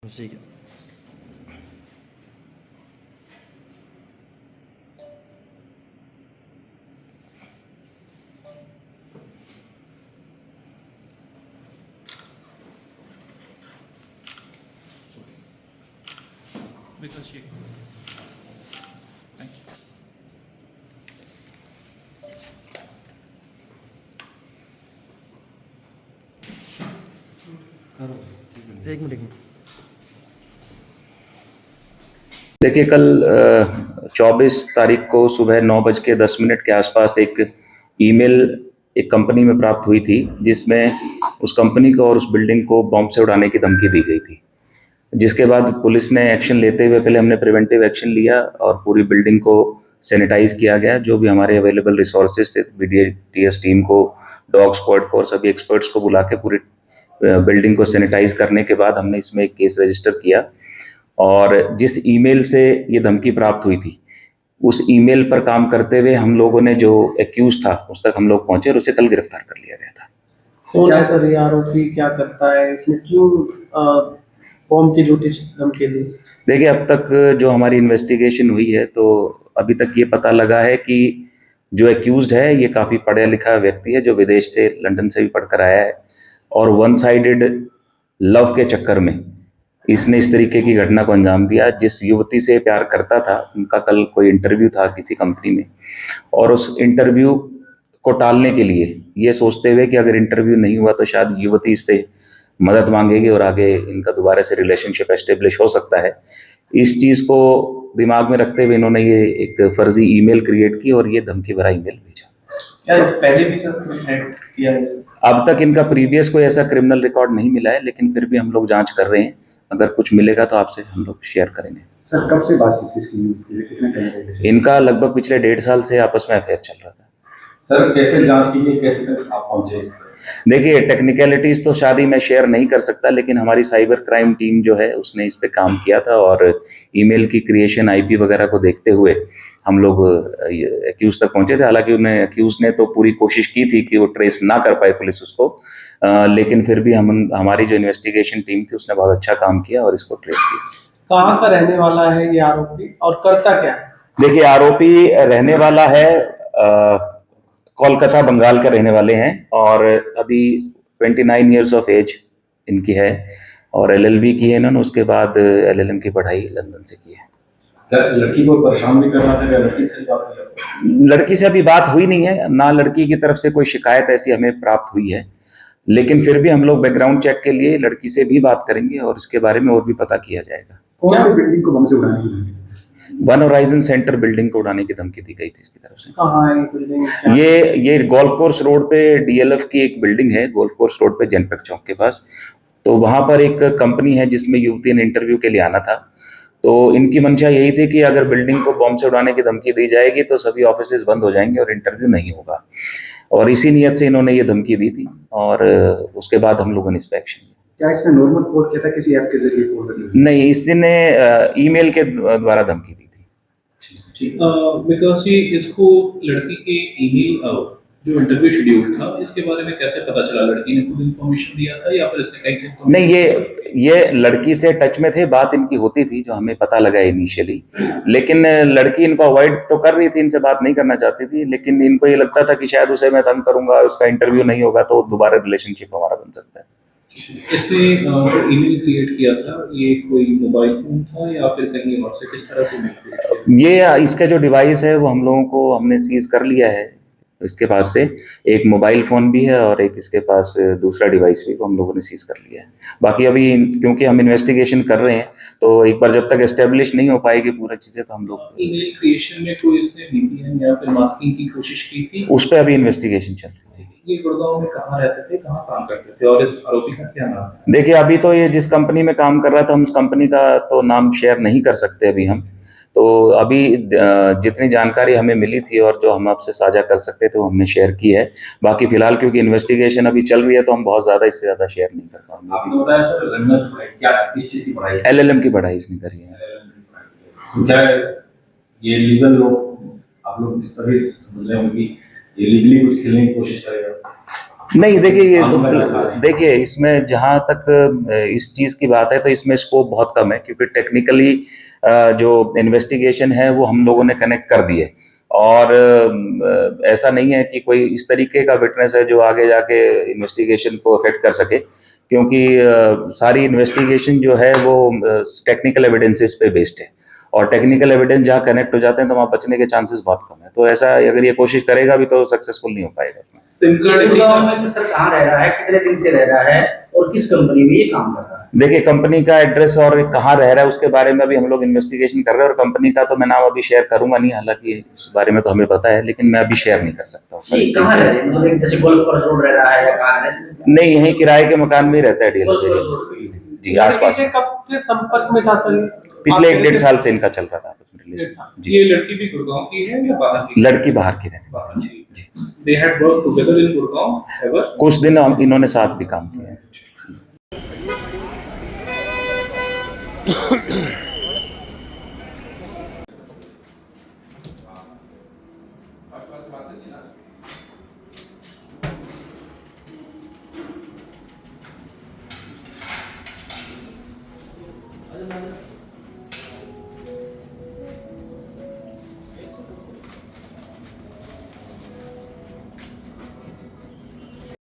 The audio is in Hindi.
Sigue. Because you. Thank you. एक मिनट देखिए कल 24 तारीख को सुबह 9:10 के आसपास एक ईमेल एक कंपनी में प्राप्त हुई थी जिसमें उस कंपनी को और उस बिल्डिंग को बॉम्ब से उड़ाने की धमकी दी गई थी। जिसके बाद पुलिस ने एक्शन लेते हुए पहले हमने प्रिवेंटिव एक्शन लिया और पूरी बिल्डिंग को सैनिटाइज किया गया। जो भी हमारे अवेलेबल रिसोर्सेज थे, बीडीटीएस टीम को, डॉग स्क्वाड को और सभी एक्सपर्ट्स को बुला के पूरी बिल्डिंग को सैनिटाइज करने के बाद हमने इसमें एक केस रजिस्टर किया। और जिस ईमेल से ये धमकी प्राप्त हुई थी, उस ईमेल पर काम करते हुए हम लोगों ने जो एक्यूज था उस तक हम लोग पहुंचे और उसे कल गिरफ्तार कर लिया गया था। कौन है सर ये आरोपी, क्या करता है, इसने क्यों बॉम्ब की झूठी धमकी दी? देखिए अब तक जो हमारी इन्वेस्टिगेशन हुई है तो अभी तक ये पता लगा है कि जो एक्यूज्ड है ये काफ़ी पढ़ा लिखा व्यक्ति है जो विदेश से, लंदन से भी पढ़कर आया है और वन साइडेड लव के चक्कर में इसने इस तरीके की घटना को अंजाम दिया। जिस युवती से प्यार करता था, उनका कल कोई इंटरव्यू था किसी कंपनी में और उस इंटरव्यू को टालने के लिए ये सोचते हुए कि अगर इंटरव्यू नहीं हुआ तो शायद युवती इससे मदद मांगेगी और आगे इनका दोबारा से रिलेशनशिप एस्टेब्लिश हो सकता है, इस चीज़ को दिमाग में रखते हुए इन्होंने ये एक फर्जी ईमेल क्रिएट की और ये धमकी भरा ईमेल भेजा। क्या इस पहले भी सर कुछ हैक किया है? अब तक इनका प्रीवियस कोई ऐसा क्रिमिनल रिकॉर्ड नहीं मिला है, लेकिन फिर भी हम लोग जांच कर रहे हैं। अगर कुछ मिलेगा तो आपसे हम लोग शेयर करेंगे। सर कब से बातचीत इसकी, कितने टाइम पहले? इनका लगभग पिछले 1.5 साल से आपस में अफेयर चल रहा था। सर कैसे जांच की गई, कैसे तक आप पहुंचे? देखिए टेक्निकलिटीज तो शायद ही मैं शेयर नहीं कर सकता, लेकिन हमारी साइबर क्राइम टीम जो है उसने इस पे काम किया था और ईमेल की क्रिएशन, आईपी वगैरह को देखते हुए हम लोग एक्यूज तक पहुंचे थे। हालांकि उन्हें एक्यूज ने तो पूरी कोशिश की थी कि वो ट्रेस ना कर पाए पुलिस उसको, लेकिन फिर भी हमारी जो इन्वेस्टिगेशन टीम थी उसने बहुत अच्छा काम किया और इसको ट्रेस किया। कहाँ का रहने वाला है ये आरोपी और करता क्या है? देखिए आरोपी रहने वाला है कोलकाता, बंगाल के रहने वाले हैं और अभी 29 ईयर्स ऑफ एज इनकी है और एलएलबी की है इन्होंने। उसके बाद एलएलएम की पढ़ाई लंदन से की है। लड़की को परेशान भी कर रहा था, लड़की से बात कर रहा था? लड़की से अभी बात हुई नहीं है, ना लड़की की तरफ से कोई शिकायत ऐसी हमें प्राप्त हुई है, लेकिन फिर भी हम लोग बैकग्राउंड चेक के लिए लड़की से भी बात करेंगे और इसके बारे में और भी पता किया जाएगा। कौन सी बिल्डिंग को बम से उड़ाने की? वन होराइजन सेंटर बिल्डिंग को उड़ाने की धमकी दी गई थी इसकी तरफ से। कहाँ है ये बिल्डिंग? ये गोल्फ कोर्स रोड पे डीएलएफ की एक बिल्डिंग है, गोल्फ कोर्स रोड पे जनपद चौक के पास। तो वहां पर एक कंपनी है जिसमें युवती ने इंटरव्यू के लिए आना था। तो इनकी मंशा यही थी कि अगर बिल्डिंग को बॉम्ब से उड़ाने की धमकी दी जाएगी तो सभी ऑफिसेज बंद हो जाएंगे और इंटरव्यू नहीं होगा, और इसी नियत से इन्होंने ये धमकी दी थी और उसके बाद हम लोगों ने इस पर एक्शन लिया। क्या इसने नॉर्मल कोड किया था, किसी ऐप के जरिए कोड कर लिया? नहीं, इसने ईमेल के द्वारा धमकी दी थी। बिकॉज ये इसको लड़की के ईमेल जो इंटरव्यू शेड्यूल था इसके बारे में कैसे पता चला? लड़की ने खुद इन्फॉर्मेशन दिया था या फिर इसने कहीं से? नहीं, ये लड़की से टच में थे, बात इनकी होती थी जो हमें पता लगा इनिशियली, लेकिन लड़की इनको अवॉइड तो कर रही थी, इनसे बात नहीं करना चाहती थी, लेकिन इनको ये लगता था कि शायद उसे मैं तंग करूंगा, उसका इंटरव्यू नहीं होगा तो दोबारा रिलेशनशिप हमारा बन सकता है। इसने जो ईमेल क्रिएट किया था ये कोई मोबाइल फोन था या फिर कहीं और से, किस तरह से ईमेल क्रिएट किया? ये इसका जो डिवाइस है वो हम लोगों को हमने सीज कर लिया है। इसके पास से एक मोबाइल फोन भी है और एक इसके पास दूसरा डिवाइस भी, वो हम लोगों ने सीज कर लिया है। बाकी अभी क्योंकि हम इन्वेस्टिगेशन कर रहे हैं तो एक बार जब तक एस्टेब्लिश नहीं हो पाएगी पूरी चीजें तो हम लोग। ईमेल क्रिएशन में कोई इसने VPN या फिर मास्किंग की कोशिश की थी? उस पर अभी इन्वेस्टिगेशन चल रही है। ये गुड़गांव में कहाँ रहते थे, कहाँ काम करते थे और इस आरोपी का क्या नाम है? देखिए अभी तो ये जिस कंपनी में काम कर रहा था हम उस कंपनी का तो नाम शेयर नहीं कर सकते अभी हम, तो अभी जितनी जानकारी हमें मिली थी और जो हम आपसे साझा कर सकते थे वो हमने शेयर की है। बाकी फिलहाल क्योंकि इन्वेस्टिगेशन अभी चल रही है तो हम बहुत ज्यादा इससे ज्यादा शेयर नहीं कर पाएंगे। आपने बताया सर लंदन से पढ़ाई, क्या किस चीज की पढ़ाई? एलएलएम की पढ़ाई इसने करी है। क्या ये लीगल लोग, आप लोग इस तरह समझ रहे हो कि ये लीगली कुछ खेलने की कोशिश करेगा? नहीं, देखिए ये काम कर रखा है। देखिए इसमें जहाँ तक इस चीज़ की बात है तो इसमें स्कोप बहुत कम है, क्योंकि टेक्निकली जो इन्वेस्टिगेशन है वो हम लोगों ने कनेक्ट कर दी है। और ऐसा नहीं है कि कोई इस तरीके का विटनेस है जो आगे जाके इन्वेस्टिगेशन को अफेक्ट कर सके, क्योंकि सारी इन्वेस्टिगेशन जो है वो टेक्निकल एविडेंसेस पे बेस्ड है, और टेक्निकल एविडेंस जहाँ कनेक्ट हो जाते हैं तो वहाँ बचने के चांसेस बहुत कम है। तो ऐसा अगर ये कोशिश करेगा भी तो सक्सेसफुल नहीं हो पाएगा। सिम कार्ड इसी गुड़गांव का में सर कहाँ रह रहा है, कितने दिन से रह रहा है और किस कंपनी में ये काम कर रहा है? देखिए कंपनी का एड्रेस और कहाँ रह रहा है उसके बारे में अभी हम लोग इन्वेस्टिगेशन कर रहे हैं, और कंपनी का तो मैं नाम अभी शेयर करूंगा नहीं, हालांकि इस बारे में तो हमें पता है, लेकिन मैं अभी शेयर नहीं कर सकता हूँ। ये कहाँ रह रहे हैं, मतलब एक जैसे गोलकोर रोड रह रहा है या कहाँ रह रहा है? नहीं, यहीं किराए के मकान में ही रहता है गोलकोर डीएल रोड पे। जी, आसपास। लड़के से कब से संपर्क में था सर ये? पिछले आप 1-1.5 कैसे- साल से इनका चल रहा था आपस में रिलेशन जी। ये लड़की भी गुड़गांव की है या बाहर की? लड़की बाहर की रहने बाहर वाली। की। जी, They had worked together in Gurgaon ever? कुछ दिन इन्होंने साथ भी काम किया है।